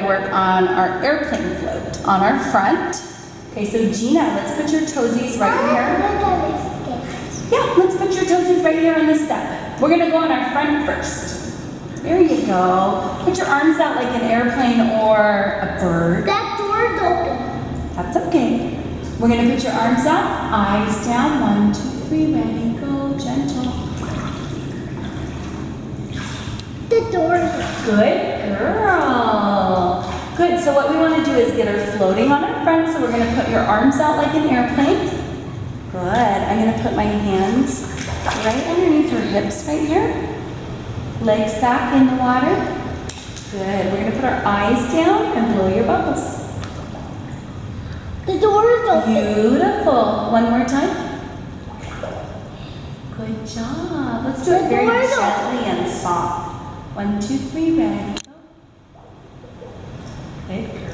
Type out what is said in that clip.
work on our airplane float on our front. Okay, so Gina, let's put your toesies right here. Yeah, let's put your toesies right here on the step. We're gonna go on our front first. There you go. Put your arms out like an airplane or a bird. That door is open. That's okay. We're gonna put your arms out, eyes down. 1, 2, 3, ready, go, gentle. The door is open. Good girl. Good, so what we wanna do is get her floating on our front, so we're gonna put your arms out like an airplane. Good, I'm gonna put my hands right underneath her hips right here. Legs back in the water. Good, we're gonna put our eyes down and blow your bubbles. The door is open. Beautiful. One more time. Good job. Let's do it very gently and soft. 1, 2, 3, ready. Good